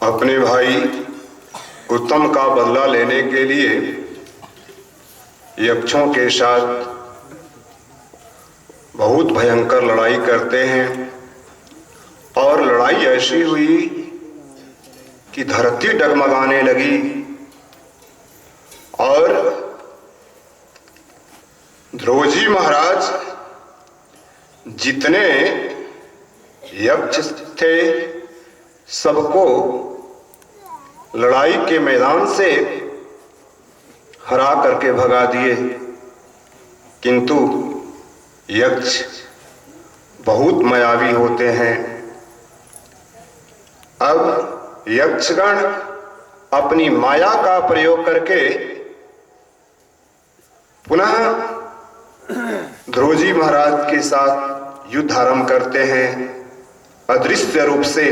अपने भाई उत्तम का बदला लेने के लिए यक्षों के साथ बहुत भयंकर लड़ाई करते हैं और लड़ाई ऐसी हुई कि धरती डगमगाने लगी और ध्रुवजी महाराज जितने यक्ष थे सबको लड़ाई के मैदान से हरा करके भगा दिए, किंतु यक्ष बहुत मायावी होते हैं। अब यक्षगण अपनी माया का प्रयोग करके पुनः ध्रुवजी महाराज के साथ युद्ध आरंभ करते हैं। अदृश्य रूप से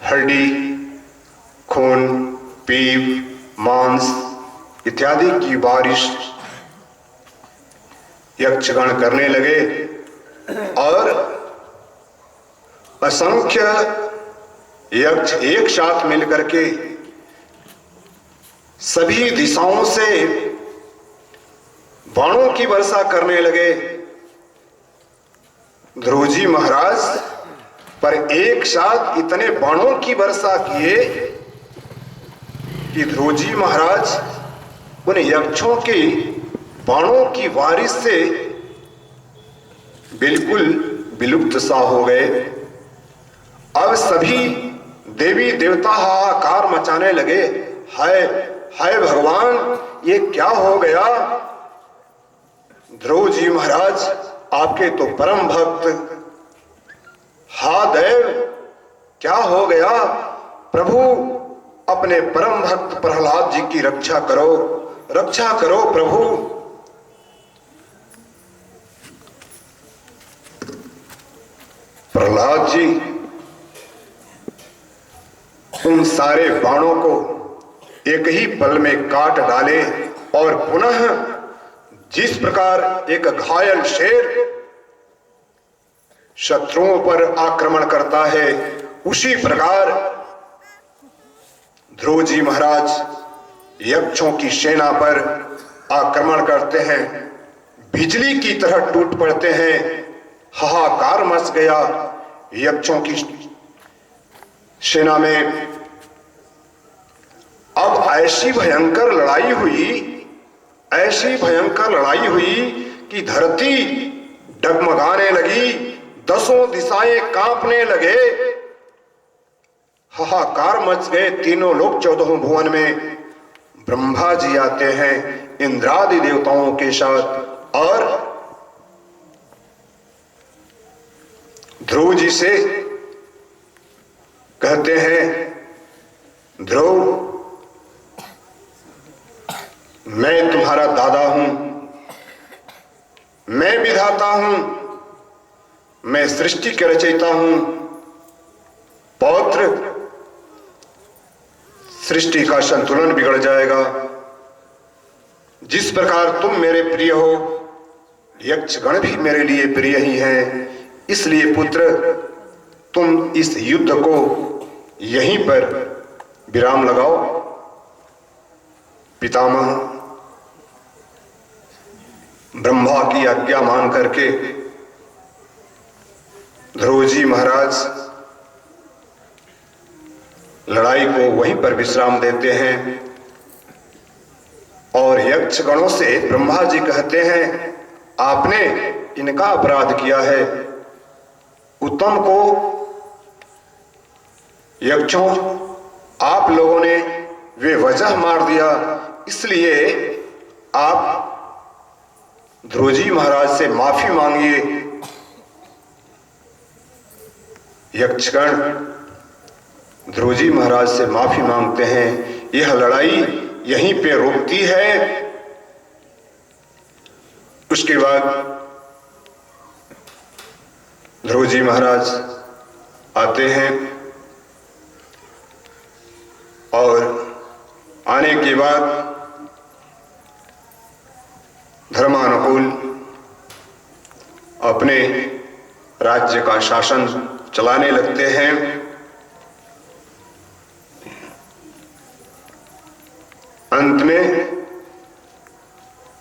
हड्डी, खून, पीप, मांस इत्यादि की बारिश यक्षगण करने लगे और असंख्य यक्ष एक साथ मिलकर के सभी दिशाओं से बाणों की वर्षा करने लगे। ध्रुवजी महाराज पर एक साथ इतने बाणों की वर्षा किए कि ध्रुवजी महाराज उन यक्षों की बाणों की बारिश से बिल्कुल विलुप्त सा हो गए। अब सभी देवी देवता हाहाकार मचाने लगे, हाय हाय भगवान, ये क्या हो गया? ध्रुवजी महाराज आपके तो परम भक्त, हा देव क्या हो गया? प्रभु अपने परम भक्त प्रहलाद जी की रक्षा करो, रक्षा करो प्रभु। प्रहलाद जी उन सारे बाणों को एक ही पल में काट डाले और पुनः जिस प्रकार एक घायल शेर शत्रुओं पर आक्रमण करता है, उसी प्रकार ध्रुवजी महाराज यक्षों की सेना पर आक्रमण करते हैं। बिजली की तरह टूट पड़ते हैं, हाहाकार मच गया यक्षों की सेना में। अब ऐसी भयंकर लड़ाई हुई, ऐसी भयंकर लड़ाई हुई कि धरती डगमगाने लगी, दसों दिशाएं कांपने लगे, हाहाकार मच गए तीनों लोग, 14 भुवन में। ब्रह्मा जी आते हैं इंद्रादि देवताओं के साथ और ध्रुव जी से कहते हैं, ध्रुव मैं तुम्हारा दादा हूं, मैं विधाता हूं, मैं सृष्टि के रचयिता हूं। पौत्र सृष्टि का संतुलन बिगड़ जाएगा। जिस प्रकार तुम मेरे प्रिय हो, यक्षगण भी मेरे लिए प्रिय ही हैं। इसलिए पुत्र तुम इस युद्ध को यहीं पर विराम लगाओ। पितामह ब्रह्मा की आज्ञा मान करके ध्रुवजी महाराज लड़ाई को वहीं पर विश्राम देते हैं और यक्षगणों से ब्रह्मा जी कहते हैं, आपने इनका अपराध किया है। उत्तम को यक्षों आप लोगों ने वे वजह मार दिया, इसलिए आप ध्रुवजी महाराज से माफी मांगिए। यक्षगण ध्रुवजी महाराज से माफी मांगते हैं। यह लड़ाई यहीं पे रुकती है। उसके बाद ध्रुवजी महाराज आते हैं और आने के बाद धर्मानुकूल अपने राज्य का शासन चलाने लगते हैं अंत में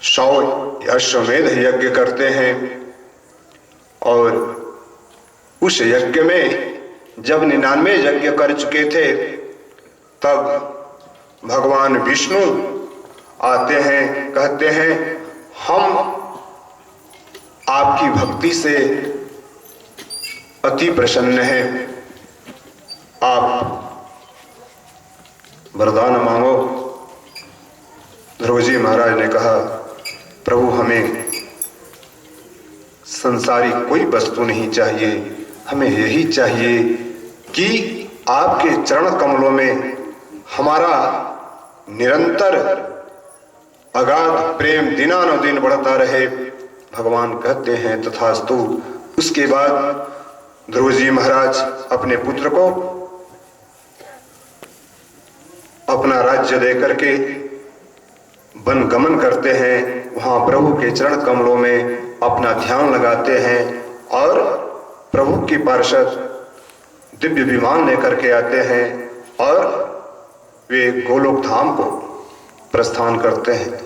100 अश्वमेध यज्ञ करते हैं और उस यज्ञ में जब 99 यज्ञ कर चुके थे तब भगवान विष्णु आते हैं, कहते हैं हम आपकी भक्ति से अति प्रसन्न हैं, आप वरदान मांगो। ध्रुव जी महाराज ने कहा प्रभु हमें संसारी कोई वस्तु नहीं चाहिए, हमें यही चाहिए कि आपके चरण कमलों में हमारा निरंतर अगाध प्रेम दिनानुदिन बढ़ता रहे। भगवान कहते हैं तथास्तु। उसके बाद ध्रुव जी महाराज अपने पुत्र को अपना राज्य देकर के वन गमन करते हैं, वहां प्रभु के चरण कमलों में अपना ध्यान लगाते हैं और प्रभु की पार्षद दिव्य विमान लेकर के आते हैं और वे गोलोक धाम को प्रस्थान करते हैं।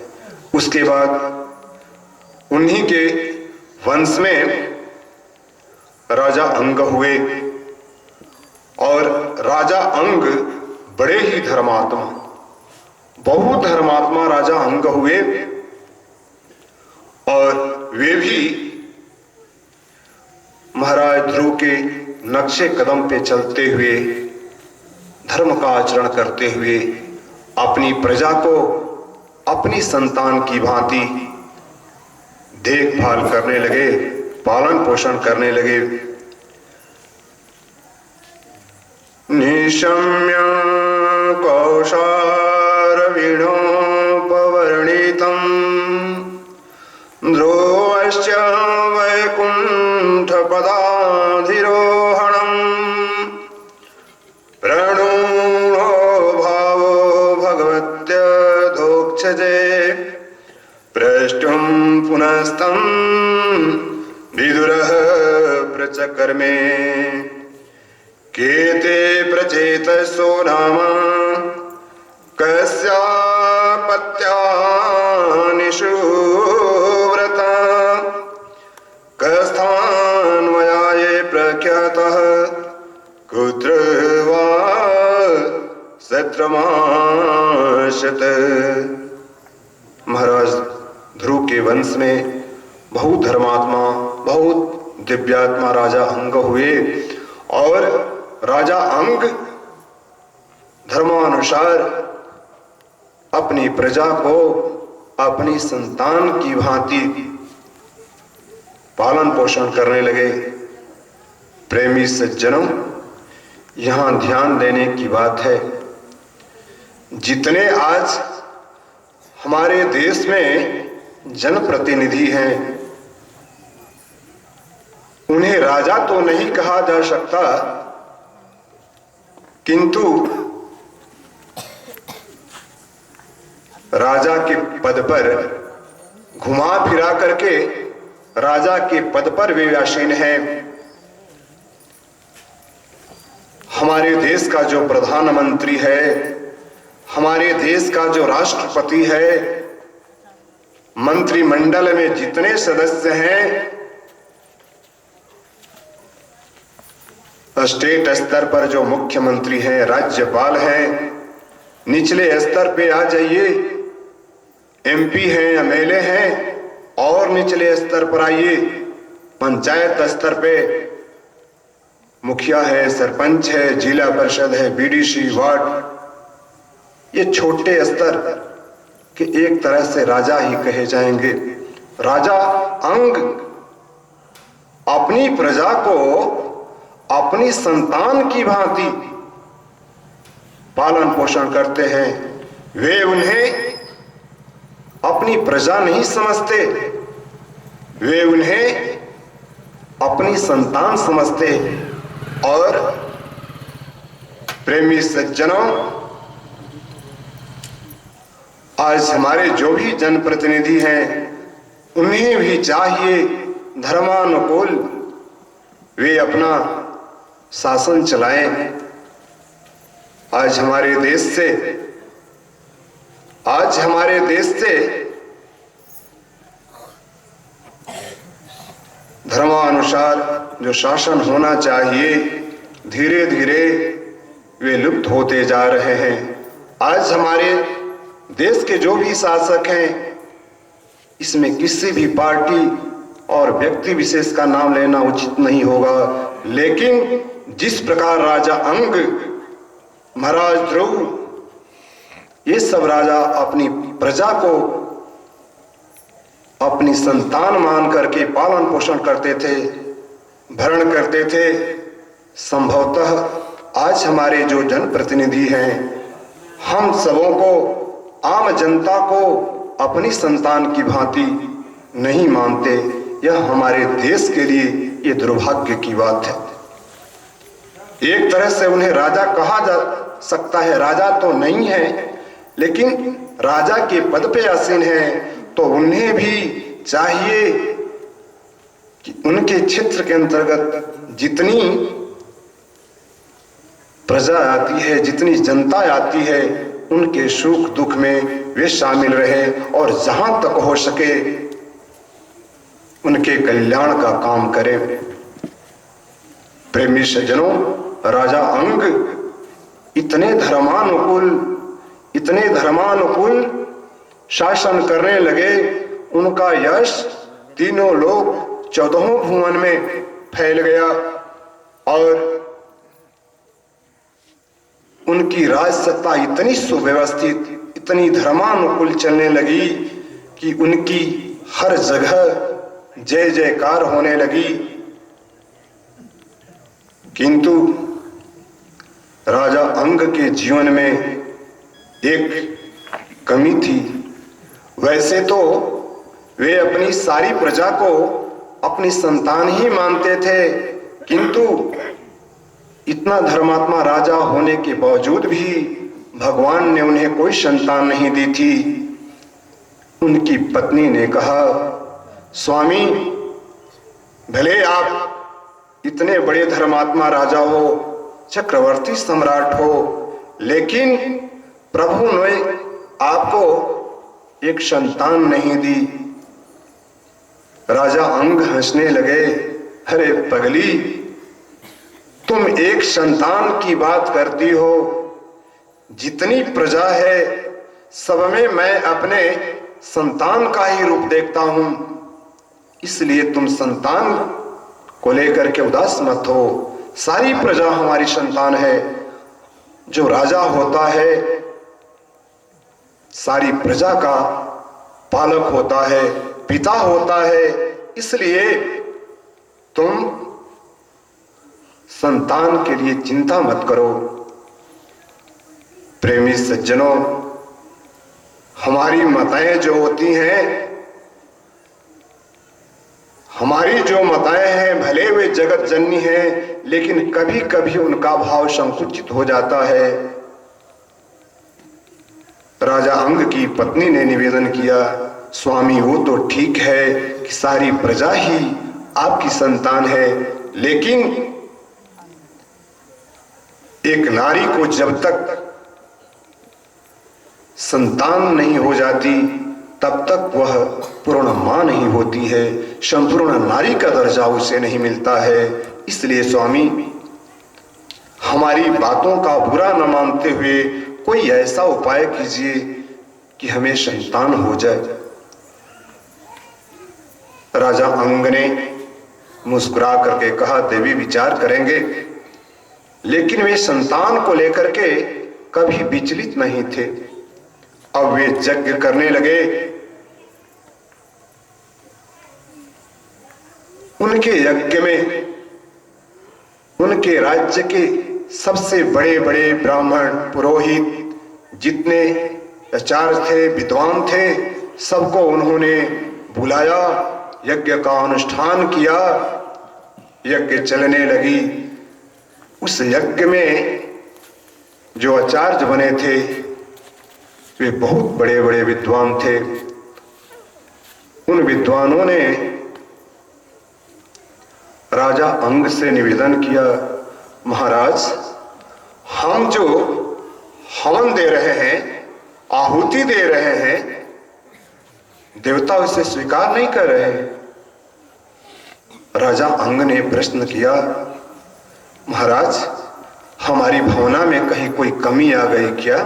उसके बाद उन्हीं के वंश में राजा अंग हुए और राजा अंग बड़े ही धर्मात्मा, बहुत धर्मात्मा राजा अंग हुए और वे भी महाराज ध्रुव के नक्शे कदम पे चलते हुए धर्म का आचरण करते हुए अपनी प्रजा को अपनी संतान की भांति देखभाल करने लगे, पालन पोषण करने लगे। निशम्य कौशारवीणोपवर्णितं ध्रुवस्य वैकुण्ठपदाधिरोहणं प्रणूनो भावो भगवत्यधोक्षजे प्रष्टुं पुनस्तं विदुरः प्रचकर्मे केते प्रचेतसो नाम कस्यापत्यानिषु व्रता कस्थान्वयाये प्रख्यातः कुत्र वा सत्रमाशत। महाराज ध्रुव के वंश में बहुत धर्मात्मा, बहुत दिव्यात्मा राजा अंग हुए और राजा अंग धर्मानुसार अपनी प्रजा को अपनी संतान की भांति पालन पोषण करने लगे। प्रेमी सज्जनों, यहां ध्यान देने की बात है, जितने आज हमारे देश में जनप्रतिनिधि हैं उन्हें राजा तो नहीं कहा जा सकता, किंतु राजा के पद पर घुमा फिरा करके राजा के पद पर वे आसीन हैं। हमारे देश का जो प्रधानमंत्री है, हमारे देश का जो राष्ट्रपति है, मंत्रिमंडल में जितने सदस्य हैं, स्टेट स्तर पर जो मुख्यमंत्री हैं, राज्यपाल हैं, निचले स्तर पे आ जाइए, एमपी हैं, एमएलए हैं, और निचले स्तर पर आइए, पंचायत स्तर पे मुखिया है, सरपंच है, जिला परिषद है, बीडीसी, वार्ड, ये छोटे स्तर के एक तरह से राजा ही कहे जाएंगे। राजा अंग अपनी प्रजा को अपनी संतान की भांति पालन पोषण करते हैं। वे उन्हें अपनी प्रजा नहीं समझते, वे उन्हें अपनी संतान समझते। और प्रेमी सज्जनों, आज हमारे जो भी जनप्रतिनिधि हैं उन्हें भी चाहिए धर्मानुकूल वे अपना शासन चलाएं। आज हमारे देश से आज हमारे देश से धर्मानुसार जो शासन होना चाहिए, धीरे धीरे वे लुप्त होते जा रहे हैं। आज हमारे देश के जो भी शासक हैं, इसमें किसी भी पार्टी और व्यक्ति विशेष का नाम लेना उचित नहीं होगा, लेकिन जिस प्रकार राजा अंग, महाराज ध्रुव, ये सब राजा अपनी प्रजा को अपनी संतान मान करके पालन पोषण करते थे, भरण करते थे। संभवतः आज हमारे जो जनप्रतिनिधि हैं, हम सबों को, आम जनता को अपनी संतान की भांति नहीं मानते। यह हमारे देश के लिए ये दुर्भाग्य की बात है। एक तरह से उन्हें राजा कहा जा सकता है, राजा तो नहीं है, लेकिन राजा के पद पे आसीन हैं, तो उन्हें भी चाहिए कि उनके क्षेत्र के अंतर्गत जितनी प्रजा आती है, जितनी जनता आती है, उनके सुख दुख में वे शामिल रहे और जहां तक हो सके उनके कल्याण का काम करें। प्रेमी सज्जनों, राजा अंग इतने धर्मानुकूल शासन करने लगे, उनका यश तीनों लोक 14 भुवन में फैल गया और उनकी राज सत्ता इतनी सुव्यवस्थित, इतनी धर्मानुकूल चलने लगी कि उनकी हर जगह जय जयकार होने लगी। किंतु राजा अंग के जीवन में एक कमी थी। वैसे तो वे अपनी सारी प्रजा को अपनी संतान ही मानते थे, किंतु इतना धर्मात्मा राजा होने के बावजूद भी भगवान ने उन्हें कोई संतान नहीं दी थी। उनकी पत्नी ने कहा, स्वामी, भले आप इतने बड़े धर्मात्मा राजा हो, चक्रवर्ती सम्राट हो, लेकिन प्रभु ने आपको एक संतान नहीं दी। राजा अंग हंसने लगे, अरे पगली, तुम एक संतान की बात करती हो, जितनी प्रजा है सब में मैं अपने संतान का ही रूप देखता हूं, इसलिए तुम संतान को लेकर के उदास मत हो। सारी प्रजा हमारी संतान है। जो राजा होता है सारी प्रजा का पालक होता है, पिता होता है, इसलिए तुम संतान के लिए चिंता मत करो। प्रेमी सज्जनों, हमारी माताएं जो होती हैं, हमारी जो माताएं हैं, भले वे जगत जननी हैं, लेकिन कभी कभी उनका भाव संकुचित हो जाता है। राजा अंग की पत्नी ने निवेदन किया, स्वामी, वो तो ठीक है कि सारी प्रजा ही आपकी संतान है, लेकिन एक नारी को जब तक संतान नहीं हो जाती तब तक वह पूर्ण मां नहीं होती है, संपूर्ण नारी का दर्जा उसे नहीं मिलता है। इसलिए स्वामी, हमारी बातों का बुरा न मानते हुए कोई ऐसा उपाय कीजिए कि हमें संतान हो जाए। राजा अंग ने मुस्कुरा करके कहा, देवी विचार करेंगे। लेकिन वे संतान को लेकर के कभी विचलित नहीं थे। अब वे यज्ञ करने लगे। उनके यज्ञ में उनके राज्य के सबसे बड़े बड़े ब्राह्मण, पुरोहित, जितने आचार्य थे, विद्वान थे, सबको उन्होंने बुलाया, यज्ञ का अनुष्ठान किया। यज्ञ चलने लगी। उस यज्ञ में जो आचार्य बने थे वे बहुत बड़े बड़े विद्वान थे। उन विद्वानों ने राजा अंग से निवेदन किया, महाराज, हम जो हवन दे रहे हैं आहुति दे रहे हैं, देवता उसे स्वीकार नहीं कर रहे। राजा अंग ने प्रश्न किया, महाराज, हमारी भावना में कहीं कोई कमी आ गई क्या?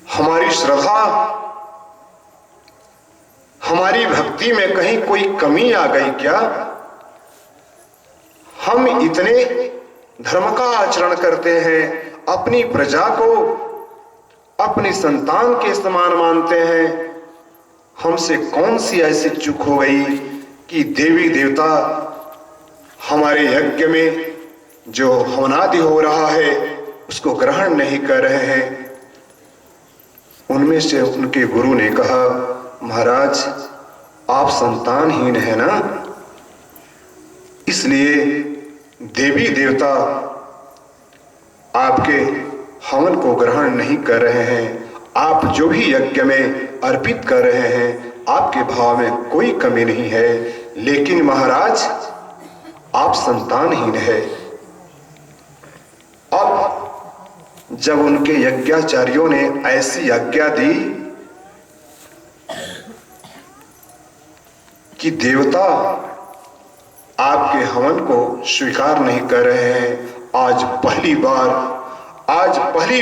हमारी श्रद्धा, हमारी भक्ति में कहीं कोई कमी आ गई क्या? हम इतने धर्म का आचरण करते हैं, अपनी प्रजा को अपनी संतान के समान मानते हैं, हमसे कौन सी ऐसी चूक हो गई कि देवी देवता हमारे यज्ञ में जो हवनादि हो रहा है उसको ग्रहण नहीं कर रहे हैं? उनमें से उनके गुरु ने कहा, महाराज, आप संतानहीन है ना, इसलिए देवी देवता आपके हवन को ग्रहण नहीं कर रहे हैं। आप जो भी यज्ञ में अर्पित कर रहे हैं, आपके भाव में कोई कमी नहीं है, लेकिन महाराज, आप संतानहीन है। अब जब उनके यज्ञाचार्यों ने ऐसी आज्ञा दी कि देवता आपके हवन को स्वीकार नहीं कर रहे हैं, आज पहली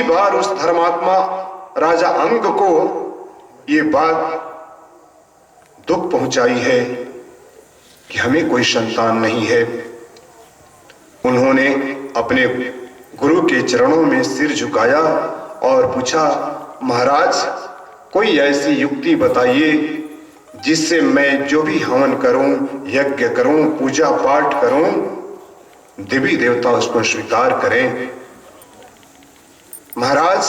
बार उस धर्मात्मा राजा अंग को ये बात दुख पहुंचाई है कि हमें कोई संतान नहीं है। उन्होंने अपने गुरु के चरणों में सिर झुकाया और पूछा, महाराज, कोई ऐसी युक्ति बताइए जिससे मैं जो भी हवन करूं, यज्ञ करूं, पूजा पाठ करूं, देवी देवता उसको स्वीकार करें। महाराज,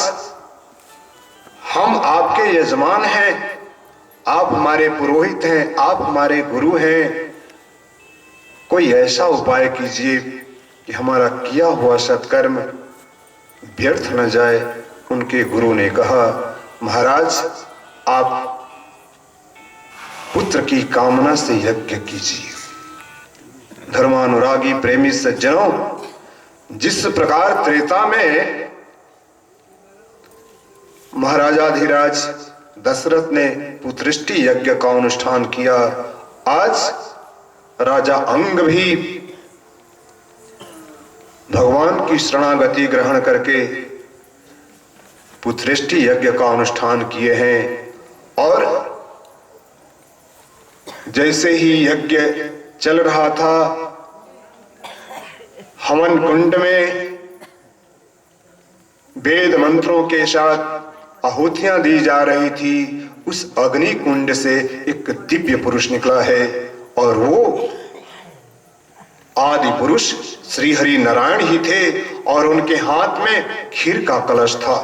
हम आपके यजमान हैं, आप हमारे पुरोहित हैं, आप हमारे गुरु हैं, कोई ऐसा उपाय कीजिए कि हमारा किया हुआ सत्कर्म व्यर्थ न जाए। उनके गुरु ने कहा, महाराज, आप पुत्र की कामना से यज्ञ कीजिए। धर्मानुरागी प्रेमी सज्जनों, जिस प्रकार त्रेता में महाराजाधिराज दशरथ ने पुत्रष्टि यज्ञ का अनुष्ठान किया, आज राजा अंग भी भगवान की शरणागति ग्रहण करके पुत्रष्टि यज्ञ का अनुष्ठान किए हैं। और जैसे ही यज्ञ चल रहा था, हवन कुंड में वेद मंत्रों के साथ आहुतियां दी जा रही थी। उस अग्नि कुंड से एक दिव्य पुरुष निकला है, और वो आदि पुरुष श्री हरि नारायण ही थे, और उनके हाथ में खीर का कलश था,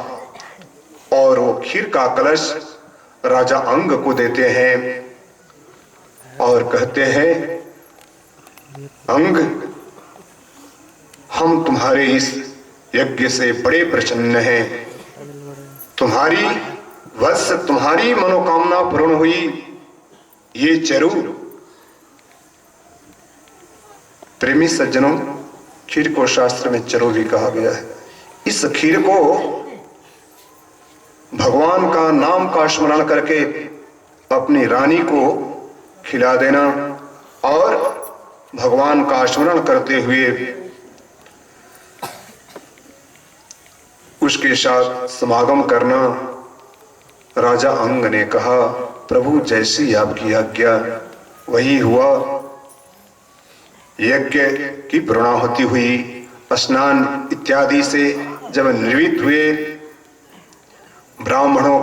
और वो खीर का कलश राजा अंग को देते हैं और कहते हैं, अंग, हम तुम्हारे इस यज्ञ से बड़े प्रसन्न हैं, तुम्हारी मनोकामना पूर्ण हुई। ये चरु, प्रेमी सज्जनों, खीर को शास्त्र में चरु भी कहा गया है। इस खीर को भगवान का नाम का स्मरण करके अपनी रानी को खिला देना, और भगवान का स्मरण करते हुए उसके साथ समागम करना। राजा अंग ने कहा, प्रभु, जैसी आपकी आज्ञा वही हुआ। यज्ञ की पूर्णाहुति हुई, स्नान इत्यादि से जब निवृत्त हुए, ब्राह्मणों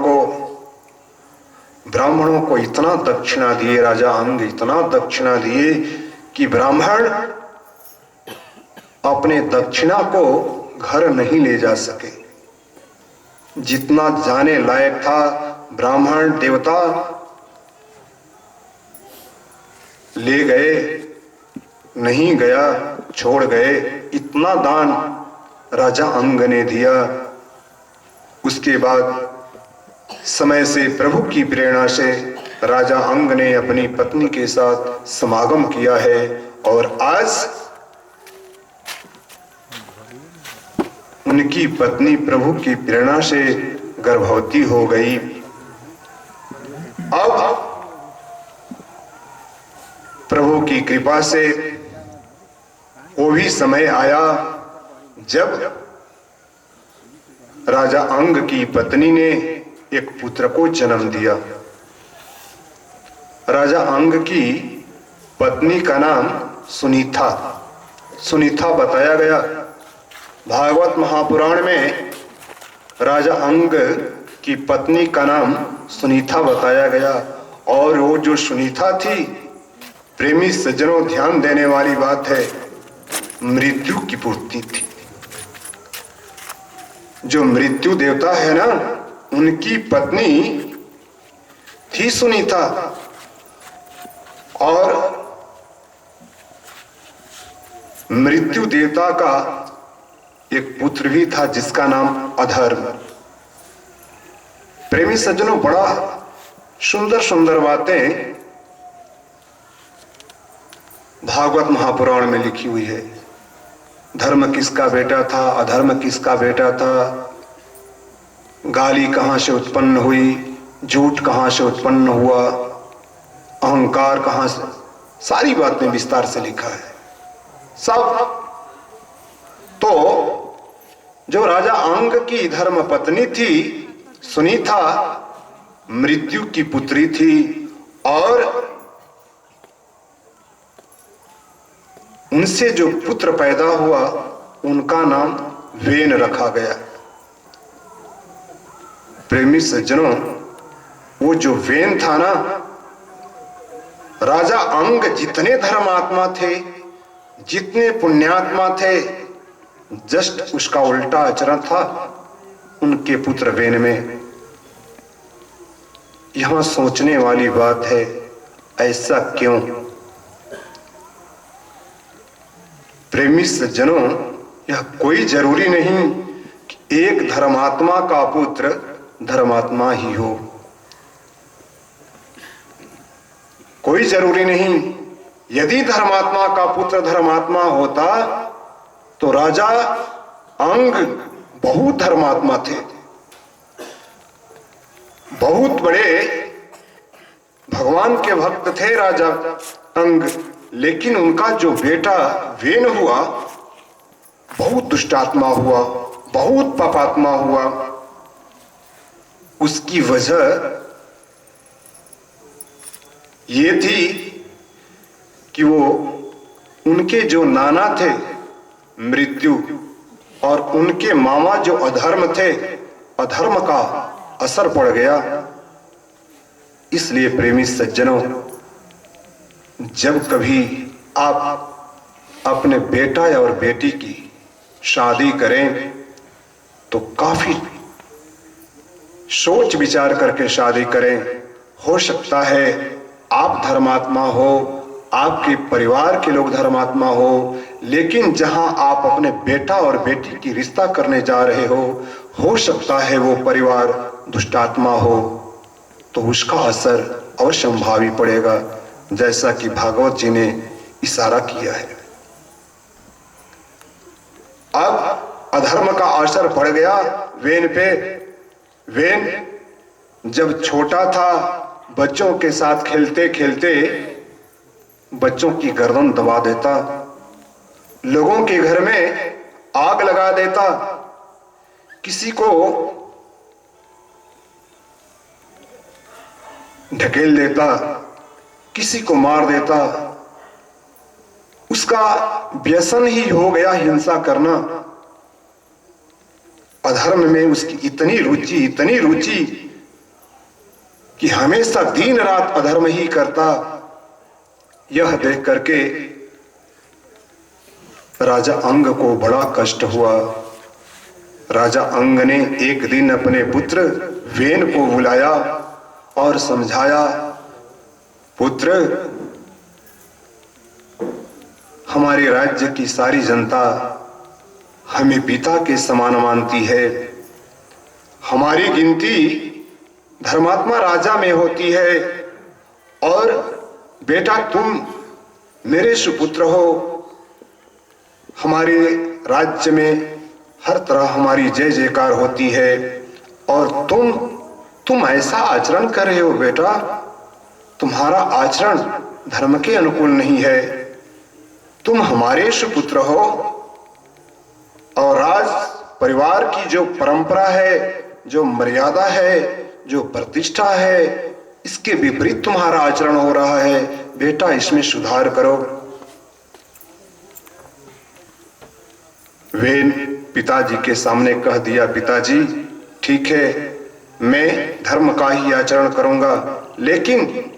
को इतना दक्षिणा दिए राजा अंग, इतना दक्षिणा दिए कि ब्राह्मण अपने दक्षिणा को घर नहीं ले जा सके। जितना जाने लायक था, ब्राह्मण देवता ले गए, नहीं गया, छोड़ गए। इतना दान राजा अंग ने दिया। उसके बाद समय से प्रभु की प्रेरणा से राजा अंग ने अपनी पत्नी के साथ समागम किया है, और आज उनकी पत्नी प्रभु की प्रेरणा से गर्भवती हो गई। अब प्रभु की कृपा से वो भी समय आया जब राजा अंग की पत्नी ने एक पुत्र को जन्म दिया। राजा अंग की पत्नी का नाम सुनीता बताया गया। भागवत महापुराण में राजा अंग की पत्नी का नाम सुनीता बताया गया। और वो जो सुनीता थी, प्रेमी सज्जनों ध्यान देने वाली बात है, मृत्यु की पूर्ति थी। जो मृत्यु देवता है ना, उनकी पत्नी थी सुनीता। और मृत्यु देवता का एक पुत्र भी था जिसका नाम अधर्म। प्रेमी सज्जनों, बड़ा सुंदर सुंदर बातें भागवत महापुराण में लिखी हुई है। धर्म किसका बेटा था, अधर्म किसका बेटा था, गाली कहां से उत्पन्न हुई, झूठ कहां से उत्पन्न हुआ, अहंकार कहां से, सारी बातें विस्तार से लिखा है सब। तो जो राजा अंग की धर्म पत्नी थी सुनीता, मृत्यु की पुत्री थी। और उनसे जो पुत्र पैदा हुआ उनका नाम वेन रखा गया। प्रेमी सज्जनों, वो जो वेन था ना, राजा अंग जितने धर्मात्मा थे, जितने पुण्यात्मा थे, जस्ट उसका उल्टा आचरण था उनके पुत्र वेन में। यहां सोचने वाली बात है, ऐसा क्यों? प्रेमी सज्जनों, यह कोई जरूरी नहीं कि एक धर्मात्मा का पुत्र धर्मात्मा ही हो। कोई जरूरी नहीं। यदि धर्मात्मा का पुत्र धर्मात्मा होता तो राजा अंग बहुत धर्मात्मा थे, बहुत बड़े भगवान के भक्त थे राजा अंग। लेकिन उनका जो बेटा वेन हुआ बहुत दुष्टात्मा हुआ, बहुत पापात्मा हुआ। उसकी वजह ये थी कि वो उनके जो नाना थे मृत्यु और उनके मामा जो अधर्म थे, अधर्म का असर पड़ गया। इसलिए प्रेमी सज्जनों, जब कभी आप अपने बेटा और बेटी की शादी करें तो काफी सोच विचार करके शादी करें। हो सकता है आप धर्मात्मा हो, आपके परिवार के लोग धर्मात्मा हो, लेकिन जहां आप अपने बेटा और बेटी की रिश्ता करने जा रहे हो सकता है वो परिवार दुष्टात्मा हो, तो उसका असर अवश्य भावी पड़ेगा, जैसा कि भागवत जी ने इशारा किया है। अब अधर्म का असर पड़ गया वेन पे। वेन जब छोटा था, बच्चों के साथ खेलते खेलते बच्चों की गर्दन दबा देता, लोगों के घर में आग लगा देता, किसी को ढकेल देता, किसी को मार देता। उसका व्यसन ही हो गया हिंसा करना। अधर्म में उसकी इतनी रुचि कि हमेशा दिन रात अधर्म ही करता। यह देख करके राजा अंग को बड़ा कष्ट हुआ। राजा अंग ने एक दिन अपने पुत्र वेन को बुलाया और समझाया, पुत्र, हमारे राज्य की सारी जनता हमें पिता के समान मानती है। हमारी गिनती धर्मात्मा राजा में होती है और बेटा तुम मेरे सुपुत्र हो। हमारे राज्य में हर तरह हमारी जय जयकार होती है, और तुम ऐसा आचरण कर रहे हो बेटा, तुम्हारा आचरण धर्म के अनुकूल नहीं है। तुम हमारे सुपुत्र हो, और राज परिवार की जो परंपरा है, जो मर्यादा है, जो प्रतिष्ठा है, इसके विपरीत तुम्हारा आचरण हो रहा है। बेटा, इसमें सुधार करो। वेन पिताजी के सामने कह दिया, पिताजी ठीक है, मैं धर्म का ही आचरण करूंगा। लेकिन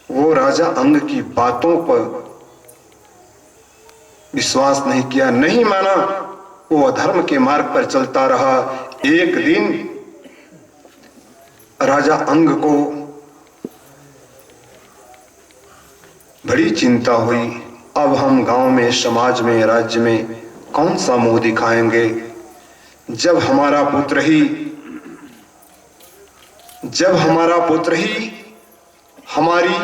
वो राजा अंग की बातों पर विश्वास नहीं किया, नहीं माना, वो अधर्म के मार्ग पर चलता रहा। एक दिन राजा अंग को बड़ी चिंता हुई, अब हम गांव में, समाज में, राज्य में कौन सा मुंह दिखाएंगे, जब हमारा पुत्र ही हमारी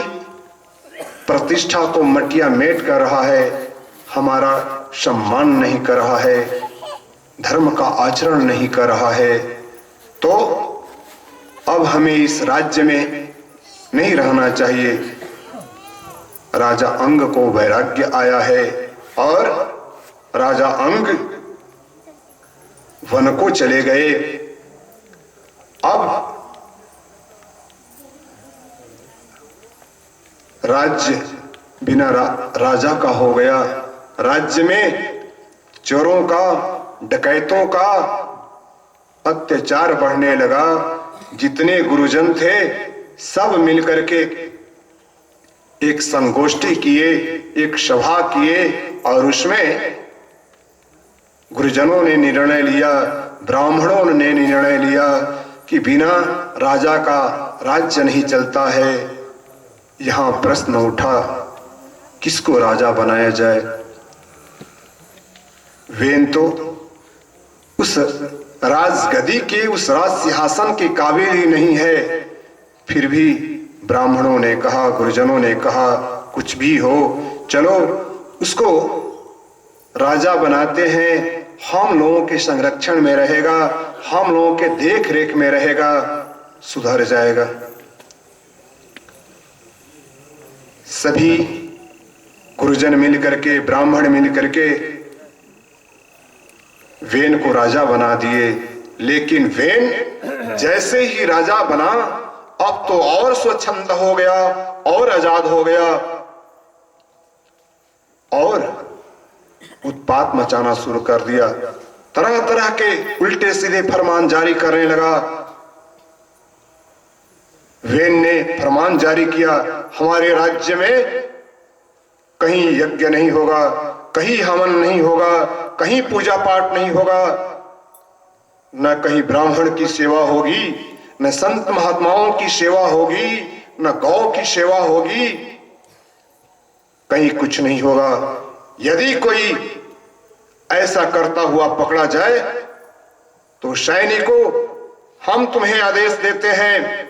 प्रतिष्ठा को मटिया मेट कर रहा है, हमारा सम्मान नहीं कर रहा है, धर्म का आचरण नहीं कर रहा है, तो अब हमें इस राज्य में नहीं रहना चाहिए। राजा अंग को वैराग्य आया है, और राजा अंग वन को चले गए। अब राज्य बिना राजा का हो गया। राज्य में चोरों का, डकैतों का अत्याचार बढ़ने लगा। जितने गुरुजन थे सब मिलकर के एक संगोष्ठी किए, एक सभा किए, और उसमें गुरुजनों ने निर्णय लिया, ब्राह्मणों ने निर्णय लिया कि बिना राजा का राज्य नहीं चलता है। यहां प्रश्न उठा, किसको राजा बनाया जाए। वेन तो उस राजगद्दी के, उस राज सिंहासन के काबिल ही नहीं है। फिर भी ब्राह्मणों ने कहा, गुरुजनों ने कहा, कुछ भी हो, चलो उसको राजा बनाते हैं, हम लोगों के संरक्षण में रहेगा, हम लोगों के देख रेख में रहेगा, सुधर जाएगा। सभी गुरुजन मिलकर के, ब्राह्मण मिलकर के वेन को राजा बना दिए। लेकिन वेन जैसे ही राजा बना, अब तो और स्वच्छंद हो गया, और आजाद हो गया, और उत्पात मचाना शुरू कर दिया। तरह तरह के उल्टे सीधे फरमान जारी करने लगा। वेन ने फरमान जारी किया, हमारे राज्य में कहीं यज्ञ नहीं होगा, कहीं हवन नहीं होगा, कहीं पूजा पाठ नहीं होगा, न कहीं ब्राह्मण की सेवा होगी, न संत महात्माओं की सेवा होगी, न गौ की सेवा होगी, कहीं कुछ नहीं होगा। यदि कोई ऐसा करता हुआ पकड़ा जाए तो सैनिकों, हम तुम्हें आदेश देते हैं,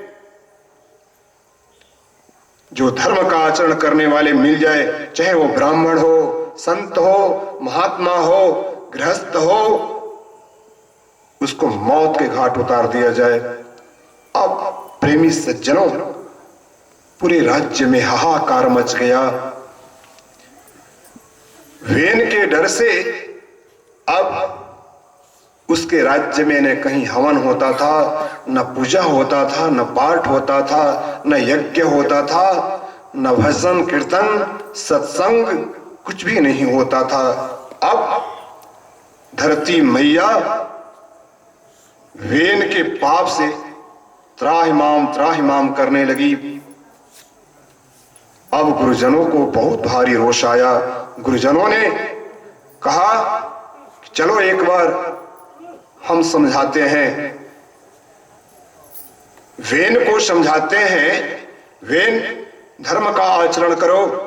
जो धर्म का आचरण करने वाले मिल जाए, चाहे वो ब्राह्मण हो, संत हो, महात्मा हो, गृहस्थ हो, उसको मौत के घाट उतार दिया जाए। अब प्रेमी सज्जनों, पूरे राज्य में हाहाकार मच गया। वेन के डर से अब उसके राज्य में न कहीं हवन होता था, न पूजा होता था, न पाठ होता था, न यज्ञ होता था, न भजन कीर्तन सत्संग, कुछ भी नहीं होता था। अब धरती मैया वेन के पाप से त्राहिमाम करने लगी। अब गुरुजनों को बहुत भारी रोष आया। गुरुजनों ने कहा, चलो एक बार हम समझाते हैं, वेन को समझाते हैं, वेन धर्म का आचरण करो।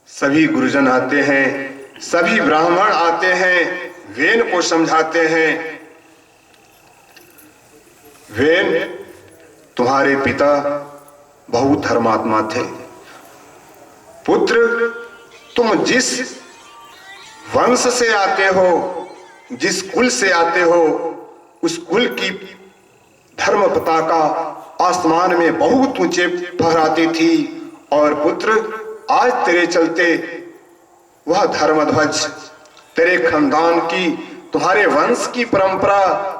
सभी गुरुजन आते हैं, सभी ब्राह्मण आते हैं, वेन को समझाते हैं, वेन तुम्हारे पिता बहुत धर्मात्मा थे, पुत्र तुम जिस वंश से आते हो, जिस कुल से आते हो, उस कुल की धर्म पताका आसमान में बहुत ऊंचे फहराती थी। और पुत्र, आज तेरे चलते वह धर्म ध्वज, तेरे खानदान की, तुम्हारे वंश की परंपरा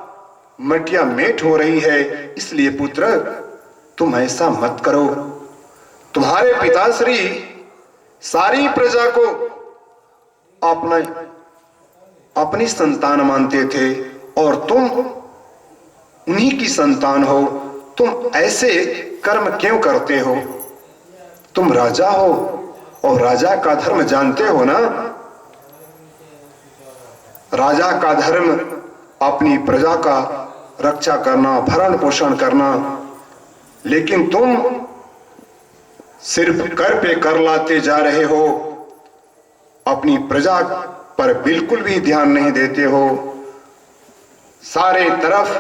मटिया मेट हो रही है। इसलिए पुत्र, तुम ऐसा मत करो। तुम्हारे पिताश्री सारी प्रजा को अपनी संतान मानते थे और तुम उन्हीं की संतान हो। तुम ऐसे कर्म क्यों करते हो? तुम राजा हो और राजा का धर्म जानते हो ना। राजा का धर्म अपनी प्रजा का रक्षा करना, भरण पोषण करना। लेकिन तुम सिर्फ कर पे कर लाते जा रहे हो, अपनी प्रजा पर बिल्कुल भी ध्यान नहीं देते हो। सारे तरफ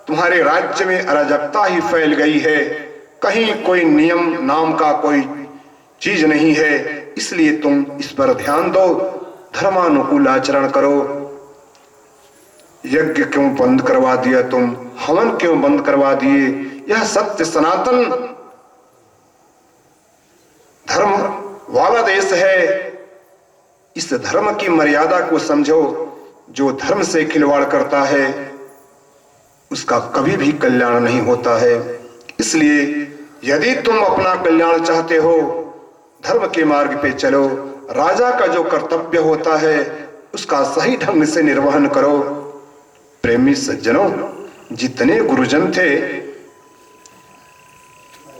तुम्हारे राज्य में अराजकता ही फैल गई है। कहीं कोई नियम नाम का कोई चीज नहीं है। इसलिए तुम इस पर ध्यान दो, धर्मानुकूल आचरण करो। यज्ञ क्यों बंद करवा दिया तुम? हवन क्यों बंद करवा दिए? यह सत्य सनातन धर्म वाला देश है। इस धर्म की मर्यादा को समझो। जो धर्म से खिलवाड़ करता है उसका कभी भी कल्याण नहीं होता है। इसलिए यदि तुम अपना कल्याण चाहते हो, धर्म के मार्ग पे चलो। राजा का जो कर्तव्य होता है उसका सही ढंग से निर्वहन करो। प्रेमी सज्जनों, जितने गुरुजन थे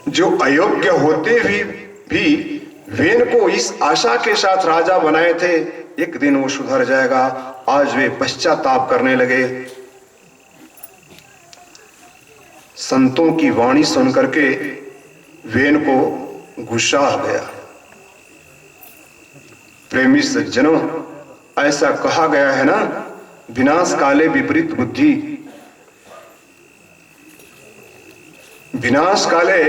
जो अयोग्य होते भी वेन को इस आशा के साथ राजा बनाए थे, एक दिन वो सुधर जाएगा। आज वे पश्चाताप करने लगे। संतों की वाणी सुनकर के वेन को गुस्सा आ गया। प्रेमी सज्जनों, ऐसा कहा गया है ना, विनाश काले विपरीत बुद्धि। विनाश काले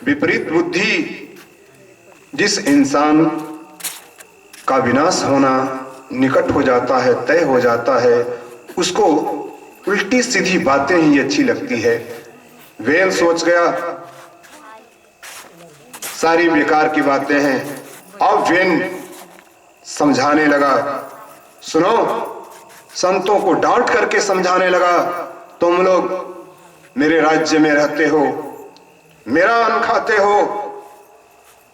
विपरीत बुद्धि। जिस इंसान का विनाश होना निकट हो जाता है, तय हो जाता है, उसको उल्टी सीधी बातें ही अच्छी लगती है। वेन सोच गया सारी बेकार की बातें हैं। अब वेन समझाने लगा। सुनो, संतों को डांट करके समझाने लगा। तुम लोग मेरे राज्य में रहते हो, मेरा अन्न खाते हो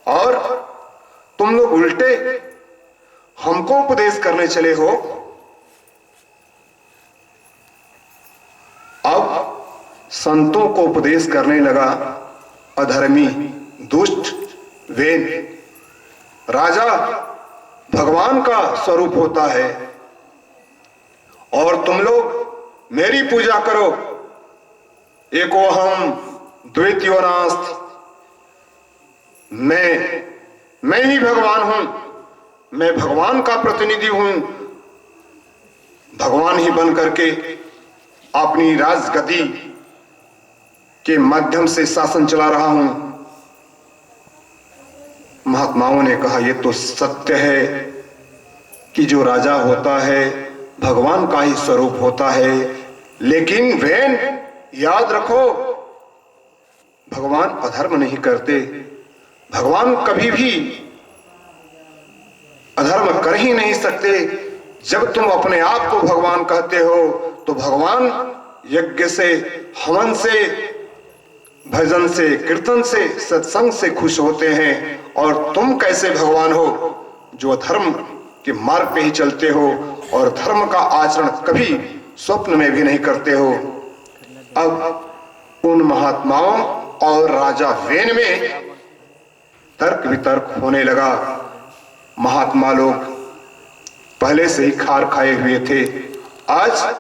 और तुम लोग उल्टे हमको उपदेश करने चले हो। अब संतों को उपदेश करने लगा अधर्मी, दुष्ट वेन। राजा भगवान का स्वरूप होता है और तुम लोग मेरी पूजा करो। एको अहम द्वितीयो नास्ति। मैं ही भगवान हूं। मैं भगवान का प्रतिनिधि हूं। भगवान ही बन करके अपनी राजगद्दी के माध्यम से शासन चला रहा हूं। महात्माओं ने कहा, यह तो सत्य है कि जो राजा होता है भगवान का ही स्वरूप होता है। लेकिन वेन, याद रखो, भगवान अधर्म नहीं करते। भगवान कभी भी अधर्म कर ही नहीं सकते। जब तुम अपने आप को भगवान कहते हो तो भगवान यज्ञ से, हवन से, भजन से, कीर्तन से, सत्संग से खुश होते हैं। और तुम कैसे भगवान हो जो धर्म के मार्ग पे ही चलते हो और धर्म का आचरण कभी स्वप्न में भी नहीं करते हो। अब उन महात्माओं और राजा वेन में तर्क वितर्क होने लगा। महात्मा लोग पहले से ही खार खाए हुए थे। आज